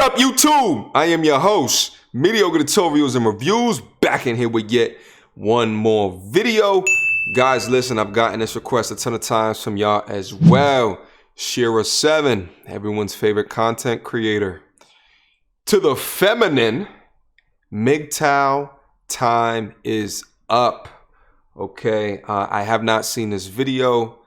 up, YouTube? I am your host, Mediocre Tutorials and Reviews, back in here with yet one more video. Guys, listen, I've gotten this request a ton of times from y'all as well. SheRaSeven, everyone's favorite content creator. To the feminine, MGTOW time is up. Okay, I have not seen this video,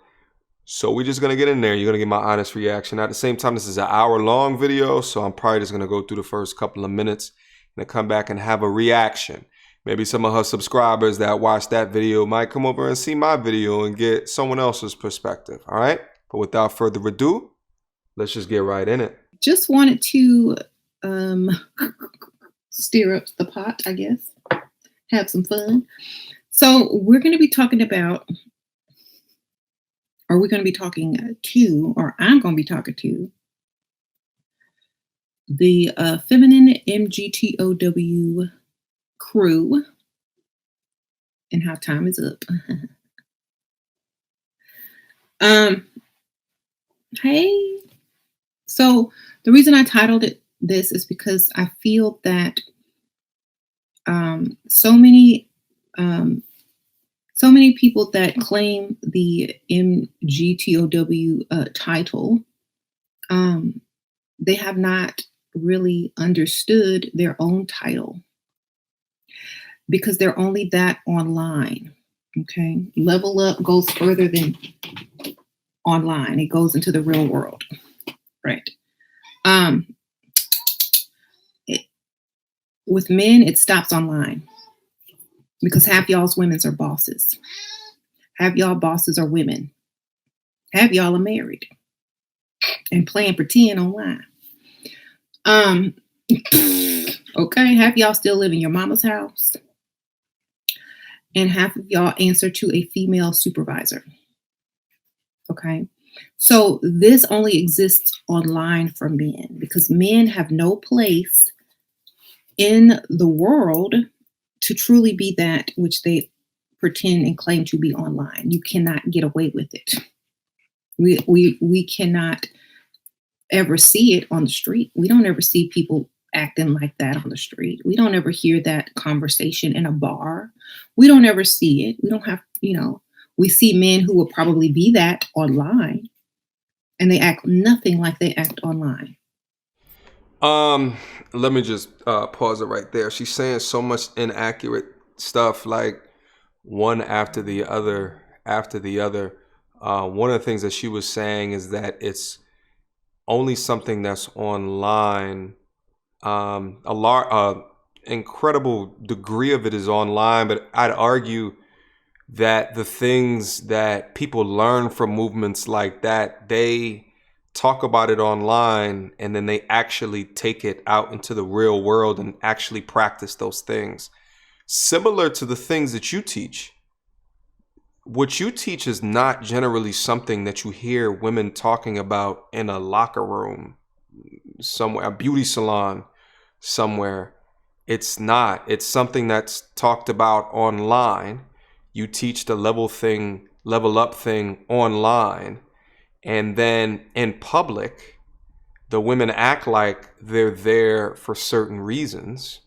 so we're just gonna get in there. You're gonna get my honest reaction. At the same time, this is an hour-long video, so I'm probably just gonna go through the first couple of minutes and then come back and have a reaction. Maybe some of her subscribers that watched that video might come over and see my video and get someone else's perspective. All right, but without further ado, let's just get right in it. Just wanted to stir up the pot, I guess, have some fun. So we're going to be talking about, or we're going to be talking to, or I'm going to be talking to the feminine MGTOW crew and how time is up. Hey, so the reason I titled it this is because I feel that so many people that claim the MGTOW title, they have not really understood their own title because they're only that online. Okay, level up goes further than online. It goes into the real world, right? With men, it stops online because half y'all's women's are bosses. Half y'all bosses are women. Half y'all are married and playing pretend online. Okay, half y'all still live in your mama's house, and half of y'all answer to a female supervisor. Okay, so this only exists online for men because men have no place in the world to truly be that which they pretend and claim to be online. You cannot get away with it. We cannot ever see it on the street. We don't ever see people acting like that on the street. We don't ever hear that conversation in a bar. We don't ever see it. We don't have, we see men who will probably be that online and they act nothing like they act online. Let me just pause it right there. She's saying so much inaccurate stuff, like one after the other. One of the things that she was saying is that it's only something that's online. Incredible degree of it is online, but I'd argue that the things that people learn from movements like that, they talk about it online and then they actually take it out into the real world and actually practice those things. Similar to the things that you teach. What you teach is not generally something that you hear women talking about in a locker room somewhere, a beauty salon somewhere. It's not. It's something that's talked about online. You teach the level up thing online. And then in public, the women act like they're there for certain reasons.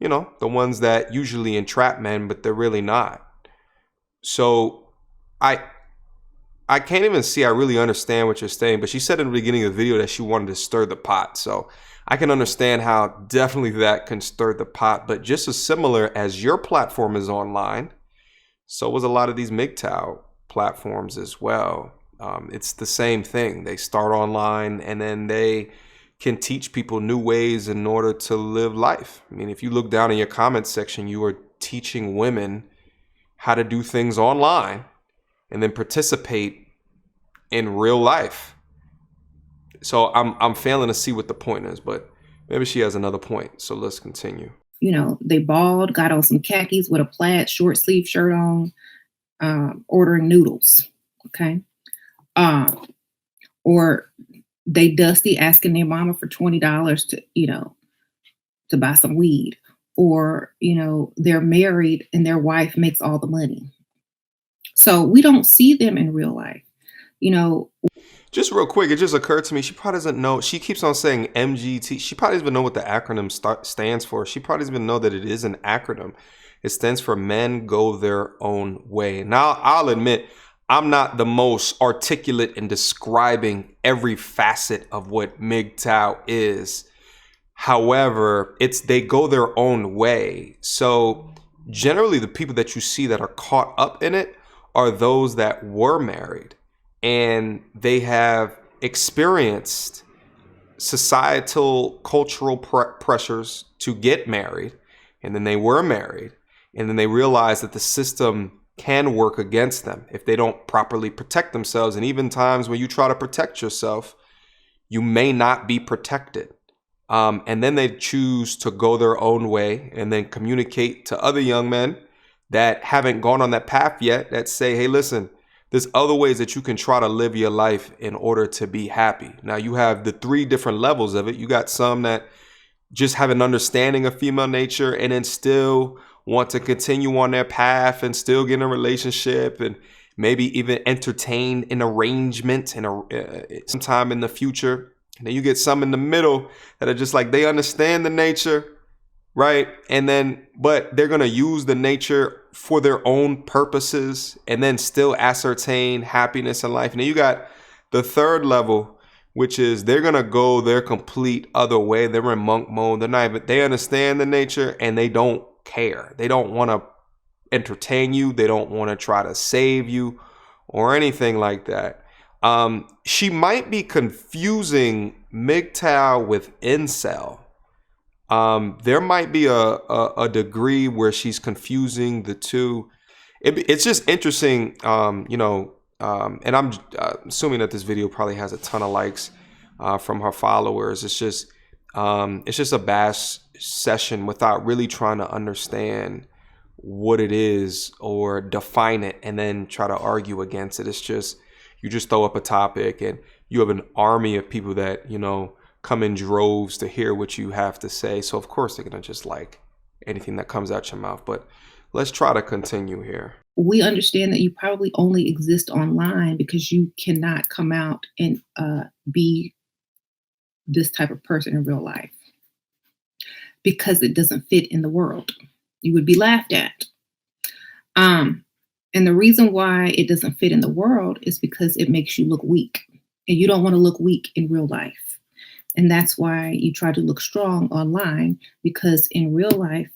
The ones that usually entrap men, but they're really not. So I can't even see I really understand what you're saying, but she said in the beginning of the video that she wanted to stir the pot. So I can understand how definitely that can stir the pot, but just as similar as your platform is online, so was a lot of these MGTOW platforms as well. It's the same thing. They start online and then they can teach people new ways in order to live life. I mean, if you look down in your comment section, you are teaching women how to do things online and then participate in real life. So I'm failing to see what the point is, but maybe she has another point. So let's continue. They bald, got on some khakis with a plaid short sleeve shirt on, ordering noodles. Okay. Or they dusty asking their mama for $20 to buy some weed, or, they're married and their wife makes all the money. So we don't see them in real life, Just real quick, it just occurred to me. She probably doesn't know. She keeps on saying MGT. She probably doesn't even know what the acronym stands for. She probably doesn't even know that it is an acronym. It stands for Men Go Their Own Way. Now, I'll admit, I'm not the most articulate in describing every facet of what MGTOW is. However, they go their own way. So generally the people that you see that are caught up in it are those that were married and they have experienced societal cultural pressures to get married, and then they were married, and then they realized that the system can work against them if they don't properly protect themselves. And even times when you try to protect yourself, you may not be protected. And then they choose to go their own way and then communicate to other young men that haven't gone on that path yet, that say, hey, listen, there's other ways that you can try to live your life in order to be happy. Now, you have the 3 different levels of it. You got some that just have an understanding of female nature and then still want to continue on their path and still get in a relationship and maybe even entertain an arrangement sometime in the future. And then you get some in the middle that are just like, they understand the nature, right? And then, but they're going to use the nature for their own purposes and then still ascertain happiness in life. And then you got the 3rd level, which is they're going to go their complete other way. They're in monk mode. They understand the nature and they don't care. They don't want to entertain you. They don't want to try to save you or anything like that. She might be confusing MGTOW with incel. There might be a degree where she's confusing the two. It's just interesting, and I'm assuming that this video probably has a ton of likes from her followers. It's just a bash session without really trying to understand what it is or define it and then try to argue against it. It's just, you just throw up a topic and you have an army of people that, come in droves to hear what you have to say. So of course they're going to just like anything that comes out your mouth. But let's try to continue here. We understand that you probably only exist online because you cannot come out and be this type of person in real life because it doesn't fit in the world. You would be laughed at. And the reason why it doesn't fit in the world is because it makes you look weak, and you don't want to look weak in real life. And that's why you try to look strong online, because in real life,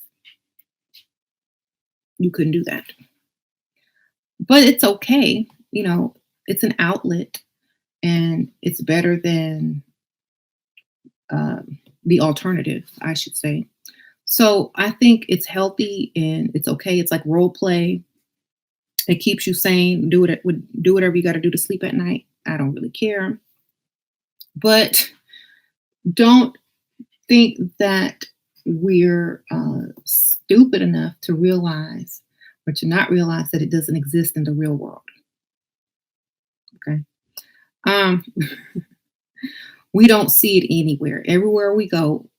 you couldn't do that. But it's okay. It's an outlet, and it's better than the alternative, I should say. So I think it's healthy and it's okay. It's like role play. It keeps you sane. Do whatever you got to do to sleep at night. I don't really care. But don't think that we're stupid enough to realize or to not realize that it doesn't exist in the real world. Okay. We don't see it anywhere. Everywhere we go,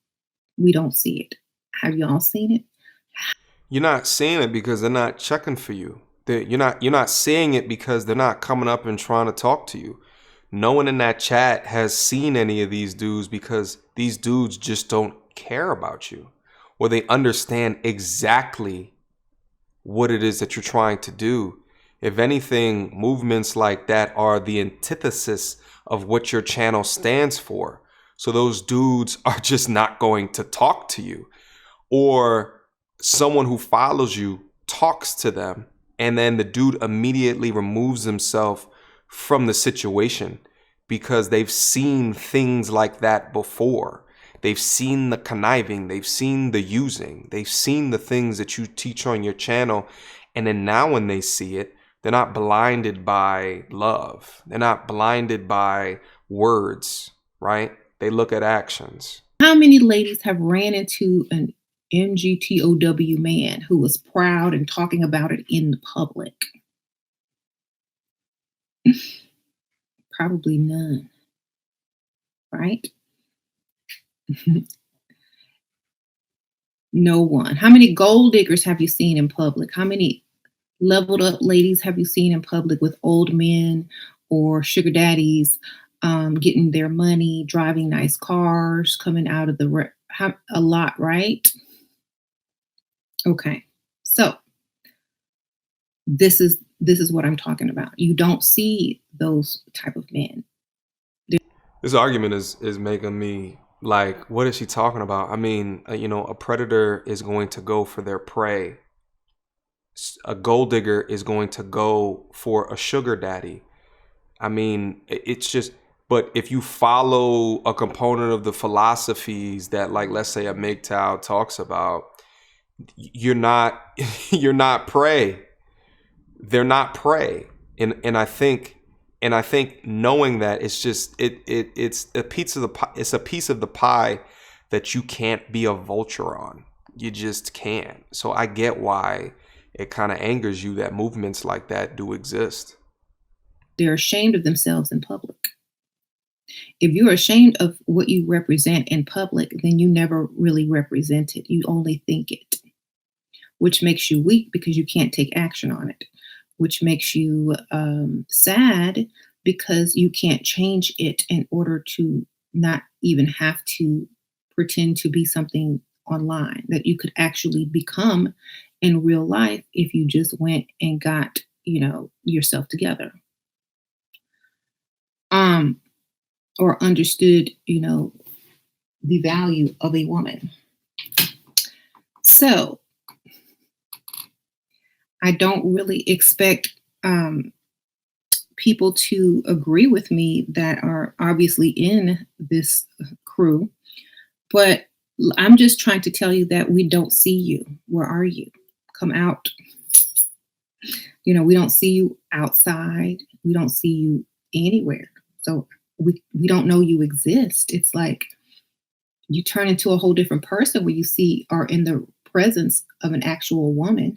we don't see it. Have y'all seen it? You're not seeing it because they're not checking for you. You're not seeing it because they're not coming up and trying to talk to you. No one in that chat has seen any of these dudes because these dudes just don't care about you, or they understand exactly what it is that you're trying to do. If anything, movements like that are the antithesis of what your channel stands for. So those dudes are just not going to talk to you, or someone who follows you talks to them and then the dude immediately removes himself from the situation because they've seen things like that before. They've seen the conniving, they've seen the using, they've seen the things that you teach on your channel. And then now when they see it, they're not blinded by love. They're not blinded by words, right? They look at actions. How many ladies have ran into an MGTOW man who was proud and talking about it in the public? Probably none, right? No one. How many gold diggers have you seen in public? How many leveled up ladies have you seen in public with old men or sugar daddies getting their money, driving nice cars, coming out of the a lot, right? Okay. So this is what I'm talking about. You don't see those type of men. This argument is making me like, what is she talking about? I mean, a predator is going to go for their prey. A gold digger is going to go for a sugar daddy. I mean, it's just, but if you follow a component of the philosophies that, like, let's say a MGTOW talks about, you're not, you're not prey. They're not prey. And I think knowing that, it's just, it's a piece of the pie, it's a piece of the pie that you can't be a vulture on. You just can't. So I get why it kind of angers you that movements like that do exist. They're ashamed of themselves in public. If you're ashamed of what you represent in public, then you never really represent it. You only think it, which makes you weak because you can't take action on it, which makes you sad because you can't change it in order to not even have to pretend to be something online that you could actually become in real life if you just went and got, yourself together. Um, or understood, the value of a woman. So I don't really expect people to agree with me that are obviously in this crew, but I'm just trying to tell you that we don't see you. Where are you? Come out. We don't see you outside. We don't see you anywhere. So we don't know you exist. It's like you turn into a whole different person when you are in the presence of an actual woman.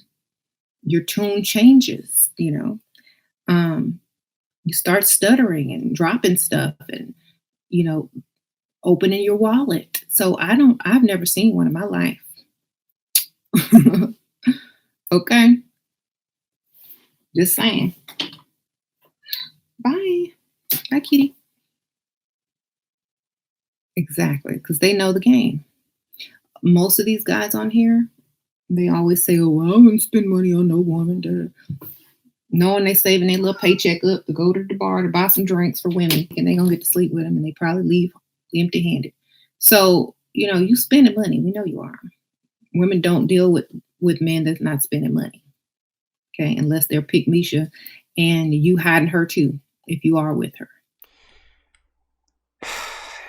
Your tune changes, you start stuttering and dropping stuff and, opening your wallet. So I've never seen one in my life. Okay. Just saying. Bye. Bye, kitty. Exactly. Because they know the game. Most of these guys on here, they always say, oh, well, I wouldn't spend money on no woman. Knowing they saving their little paycheck up to go to the bar to buy some drinks for women, and they gonna get to sleep with them, and they probably leave empty-handed. So, you spending money. We know you are. Women don't deal with men that's not spending money. Okay, unless they're pick Misha, and you hiding her too, if you are with her.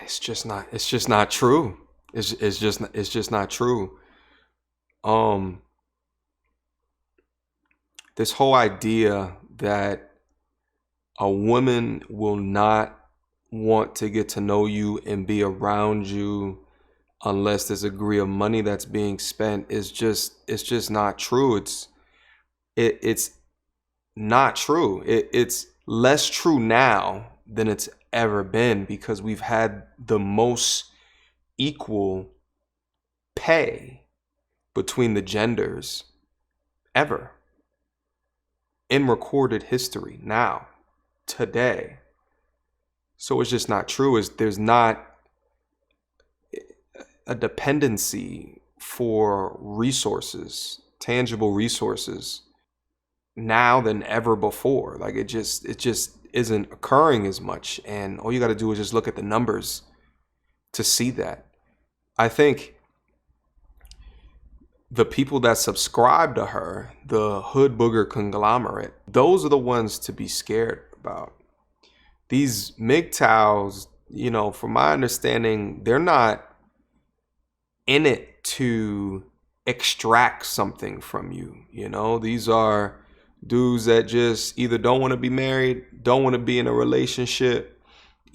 It's just not. It's just not true. It's just not true. This whole idea that a woman will not want to get to know you and be around you unless there's a degree of money that's being spent it's just not true. It's not true. It's less true now than it's ever been because we've had the most equal pay between the genders ever in recorded history now, today. So it's just not true. There's not a dependency for resources, tangible resources now than ever before. Like it just isn't occurring as much. And all you got to do is just look at the numbers to see that. I think the people that subscribe to her, the hood booger conglomerate, those are the ones to be scared about. These MGTOWs, from my understanding, they're not in it to extract something from you. These are dudes that just either don't want to be married, don't want to be in a relationship,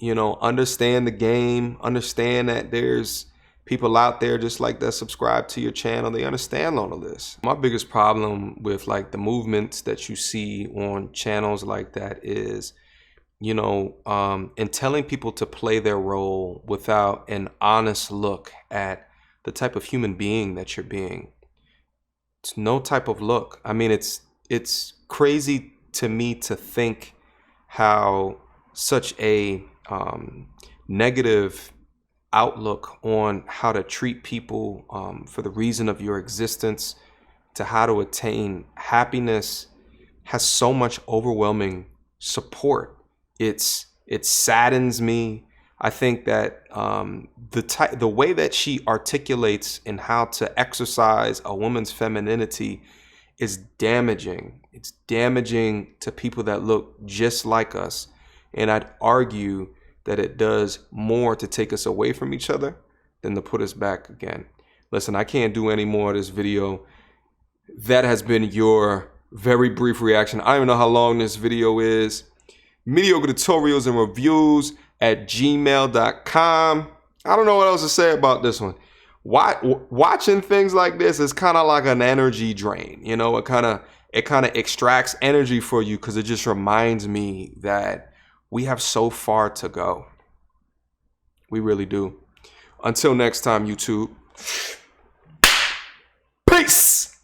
understand the game, understand that there's people out there just like that subscribe to your channel. They understand all of this. My biggest problem with like the movements that you see on channels like that is, in telling people to play their role without an honest look at the type of human being that you're being. It's no type of look. I mean, it's crazy to me to think how such a negative outlook on how to treat people for the reason of your existence, to how to attain happiness, has so much overwhelming support. It saddens me. I think that the way that she articulates in how to exercise a woman's femininity is damaging. It's damaging to people that look just like us. And I'd argue that it does more to take us away from each other than to put us back again. Listen, I can't do any more of this video. That has been your very brief reaction. I don't even know how long this video is. Mediocre tutorials and reviews at gmail.com. I don't know what else to say about this one. Watching things like this is kind of like an energy drain. You know, it kind of extracts energy for you, because it just reminds me that we have so far to go. We really do. Until next time, YouTube. Peace.